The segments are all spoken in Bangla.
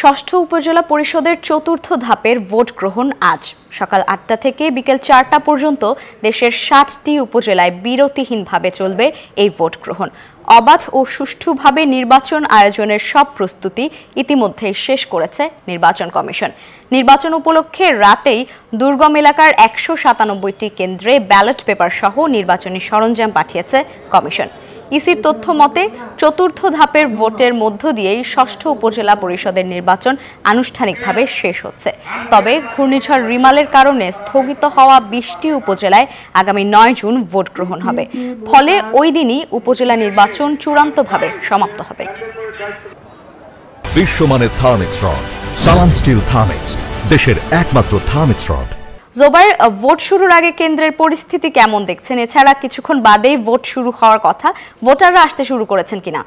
ষষ্ঠ উপজেলা পরিষদের চতুর্থ ধাপের ভোট গ্রহণ আজ সকাল ৮টা থেকে বিকেল ৪টা পর্যন্ত দেশের ৭টি উপজেলায় বিরতিহীনভাবে চলবে এই ভোট গ্রহণ। অবাধ ও সুষ্ঠুভাবে নির্বাচন আয়োজনের সব প্রস্তুতি ইতিমধ্যেই শেষ করেছে নির্বাচন কমিশন। নির্বাচন উপলক্ষে রাতেই দুর্গম এলাকার ১৯৭টি কেন্দ্রে ব্যালট পেপার সহ নির্বাচনী সরঞ্জাম পাঠিয়েছে কমিশন। ইসির তথ্য মতে চতুর্থ ধাপের ভোটের মধ্য দিয়েই ষষ্ঠ উপজেলা পরিষদের নির্বাচন আনুষ্ঠানিকভাবে শেষ হচ্ছে। তবে ঘূর্ণিঝড় রিমালের কারণে স্থগিত হওয়া ২০টি উপজেলায় আগামী ৯ জুন ভোট গ্রহণ হবে। ফলে ওই দিনই উপজেলা নির্বাচন চূড়ান্তভাবে সমাপ্ত হবে। বিশ্বমানের থার্মিক্স রড, সালাম স্টিল থার্মিক্স, দেশের একমাত্র থার্মিক্স রড। জোবায়ের, ভোট শুরুর আগে কেন্দ্রের পরিস্থিতি কেমন দেখছেন? এছাড়া কিছুক্ষণ বাদেই ভোট শুরু হওয়ার কথা, ভোটাররা আসতে শুরু করেছেন কিনা?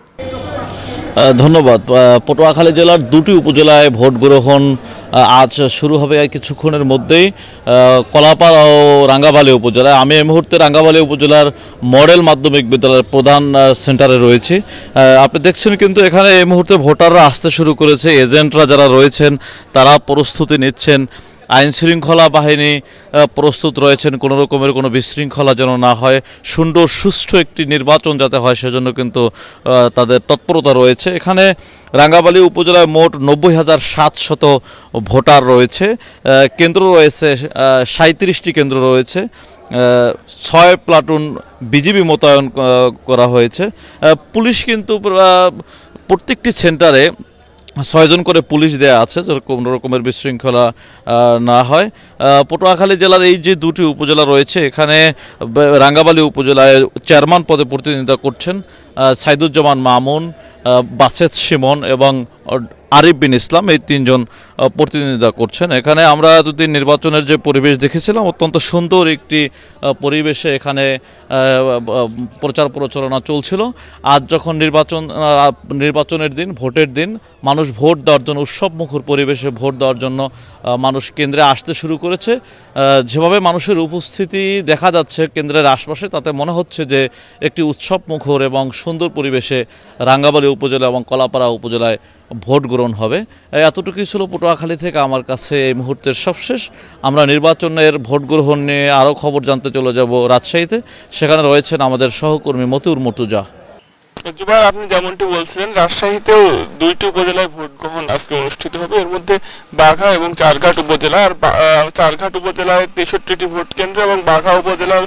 ধন্যবাদ। পটুয়াখালী জেলার দুটি উপজেলায় ভোট গ্রহণ আজ শুরু হবে কিছুক্ষণের মধ্যেই। কলাপাড়া ও রাঙ্গাবালী উপজেলায়, আমি এই মুহূর্তে রাঙ্গাবালী উপজেলার মডেল মাধ্যমিক বিদ্যালয়ের প্রধান সেন্টারে রয়েছি। আপনি দেখছেন কিন্তু এখানে এই মুহূর্তে ভোটাররা আসতে শুরু করেছে। এজেন্টরা যারা রয়েছেন তারা প্রস্তুতি নিচ্ছেন। আইন শৃঙ্খলা বাহিনী প্রস্তুত রয়েছেন কোনো রকমের কোনো বিশৃঙ্খলা যেন না হয়, সুন্দর সুষ্ঠু একটি নির্বাচন যাতে হয় সেজন্য কিন্তু তাদের তৎপরতা রয়েছে। এখানে রাঙ্গাবালী উপজেলায় মোট ৯০,৭০০ ভোটার রয়েছে। কেন্দ্র রয়েছে ৩৭টি কেন্দ্র রয়েছে। ৬ প্লাটুন বিজিবি মোতায়েন করা হয়েছে। পুলিশ কিন্তু প্রত্যেকটি সেন্টারে ৬ জন করে পুলিশ দেয়া আছে যাতে কোনো রকমের বিশৃঙ্খলা না হয়। পটুয়াখালী জেলার এই যে দুটি উপজেলা রয়েছে, এখানে রাঙ্গাবালী উপজেলায় চেয়ারম্যান পদে প্রতিনিধিত্ব করছেন সাইদুজ্জামান মামুন, বাসেদ শিমন এবং আরিফ বিন ইসলাম, এই তিনজন প্রতিনিধিত্ব করছেন। এখানে আমরা দুদিন নির্বাচনের যে পরিবেশ দেখেছিলাম, অত্যন্ত সুন্দর একটি পরিবেশে এখানে প্রচার প্রচারণা চলছিল। আজ যখন নির্বাচনের দিন, ভোটের দিন, মানুষ ভোট দেওয়ার জন্য উৎসবমুখর পরিবেশে ভোট দেওয়ার জন্য মানুষ কেন্দ্রে আসতে শুরু করেছে। যেভাবে মানুষের উপস্থিতি দেখা যাচ্ছে কেন্দ্রের আশপাশে, তাতে মনে হচ্ছে যে একটি উৎসবমুখর এবং সুন্দর পরিবেশে রাঙ্গাবালী উপজেলা এবং কলাপাড়া উপজেলায় ভোট গ্রহণ হবে। এতটুকুই ছিল পটুয়াখালী থেকে আমার কাছে এই মুহূর্তের সবশেষ। আমরা নির্বাচনের ভোট গ্রহণ নিয়ে আরও খবর জানতে চলে যাব রাজশাহীতে। সেখানে রয়েছেন আমাদের সহকর্মী মতিউর মর্তুজা। জুবায়ের, আপনি যেমনটি বলছিলেন, রাজশাহীতেও দুইটি উপজেলায় ভোট গ্রহণ আজকে অনুষ্ঠিত হবে। এর মধ্যে বাঘা এবং চারঘাট উপজেলা। আর চারঘাট উপজেলায় ৬৩টি ভোট কেন্দ্র এবং বাঘা উপজেলার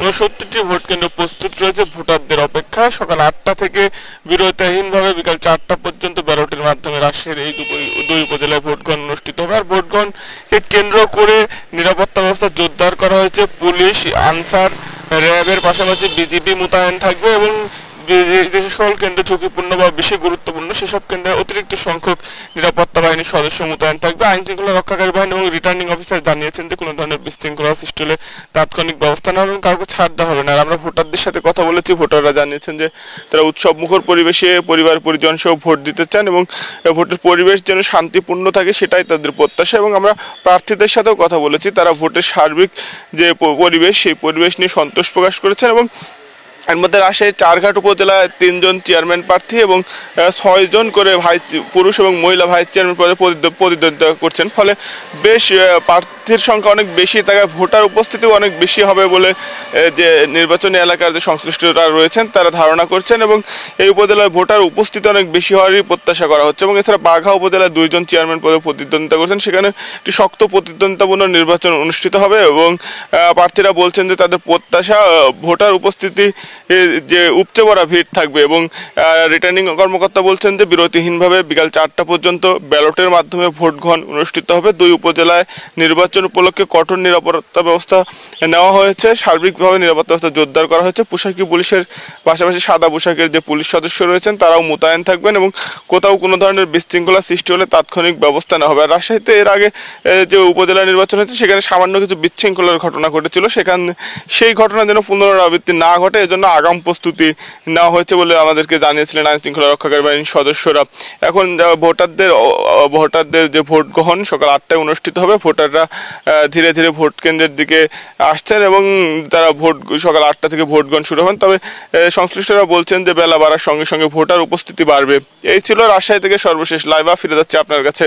৬৯টি ভোট কেন্দ্র প্রস্তুত রয়েছে ভোটারদের অপেক্ষায়। সকাল ৮টা থেকে বিরতিহীনভাবে বিকাল ৪টা পর্যন্ত ব্যালটের মাধ্যমে রাজশাহীর এই দুই উপজেলায় ভোট গ্রহণ অনুষ্ঠিত হবে। আর ভোট গ্রহণকে কেন্দ্র করে নিরাপত্তা ব্যবস্থা জোরদার করা হয়েছে। পুলিশ, আনসার, র্যাবের পাশাপাশি বিজিবি মোতায়েন থাকবে এবং যে সকল কেন্দ্র ঝুঁকিপূর্ণ বা বেশি গুরুত্বপূর্ণ সেসব কেন্দ্রে অতিরিক্ত সংখ্যক নিরাপত্তা বাহিনীর সদস্য মোতায়েন থাকবে। আইন শৃঙ্খলা রক্ষাকারী বাহিনী এবং রিটার্নিং অফিসার জানিয়েছেন যে কোনো ধরনের বিশৃঙ্খলা সৃষ্টি হলে তাৎক্ষণিক ব্যবস্থা নেওয়া হবে এবং কাউকে ছাড় দেওয়া হবে না। আর আমরা ভোটারদের সাথে কথা বলেছি, ভোটাররা জানিয়েছেন যে তারা উৎসবমুখর পরিবেশে পরিবার পরিজন সহ ভোট দিতে চান এবং ভোটের পরিবেশ যেন শান্তিপূর্ণ থাকে সেটাই তাদের প্রত্যাশা। এবং আমরা প্রার্থীদের সাথেও কথা বলেছি, তারা ভোটের সার্বিক যে পরিবেশ সেই পরিবেশ নিয়ে সন্তোষ প্রকাশ করেছেন। এবং এর মধ্যে রাজশাহী চারঘাট উপজেলায় ৩ জন চেয়ারম্যান প্রার্থী এবং ৬ জন করে পুরুষ এবং মহিলা ভাইস চেয়ারম্যান পদে প্রতিদ্বন্দ্বিতা করছেন। ফলে বেশ প্রার্থীর সংখ্যা অনেক বেশি থাকায় ভোটার উপস্থিতিও অনেক বেশি হবে বলে যে নির্বাচনী এলাকার যে সংশ্লিষ্টরা রয়েছেন তারা ধারণা করছেন এবং এই উপজেলায় ভোটার উপস্থিতি অনেক বেশি হওয়ারই প্রত্যাশা করা হচ্ছে। এবং এছাড়া বাঘা উপজেলায় ২ জন চেয়ারম্যান পদে প্রতিদ্বন্দ্বিতা করছেন, সেখানে একটি শক্ত প্রতিদ্বন্দ্বিতাপূর্ণ নির্বাচন অনুষ্ঠিত হবে এবং প্রার্থীরা বলছেন যে তাদের প্রত্যাশা ভোটার উপস্থিতি যে উপচে পড়া ভিড় থাকবে। এবং রিটার্নিং কর্মকর্তা বলছেন যে বিরতিহীনভাবে বিকাল ৪টা পর্যন্ত ব্যালটের মাধ্যমে ভোট গ্রহণ অনুষ্ঠিত হবে। দুই উপজেলায় নির্বাচন উপলক্ষে কঠোর নিরাপত্তা ব্যবস্থা নেওয়া হয়েছে, সার্বিকভাবে নিরাপত্তা ব্যবস্থা জোরদার করা হয়েছে। পোশাকি পুলিশের পাশাপাশি সাদা পোশাকের যে পুলিশ সদস্য রয়েছেন তারাও মোতায়েন থাকবেন এবং কোথাও কোনো ধরনের বিশৃঙ্খলা সৃষ্টি হলে তাৎক্ষণিক ব্যবস্থা নেওয়া হবে। আর রাজশাহীতে এর আগে যে উপজেলা নির্বাচন হয়েছে সেখানে সামান্য কিছু বিশৃঙ্খলার ঘটনা ঘটেছিল, সেই ঘটনা যেন পুনরাবৃত্তি না ঘটে এজন্য আগাম প্রস্তুতি নেওয়া হয়েছে বলে আমাদেরকে জানিয়েছিলেন আইন শৃঙ্খলা রক্ষাকারী বাহিনীর সদস্যরা। এখন ভোটারদের যে ভোট গ্রহণ সকাল ৮টায় অনুষ্ঠিত হবে। ভোটাররা ধীরে ধীরে ভোট কেন্দ্রের দিকে আসছেন এবং তারা সকাল 8টা থেকে ভোট গ্রহণ শুরু হবেন। তবে সংশ্লিষ্টরা বলছেন যে বেলা বাড়ার সঙ্গে সঙ্গে ভোটার উপস্থিতি বাড়বে। এই ছিল রাজশাহী থেকে সর্বশেষ লাইভ। ফিরে যাচ্ছে আপনার কাছে।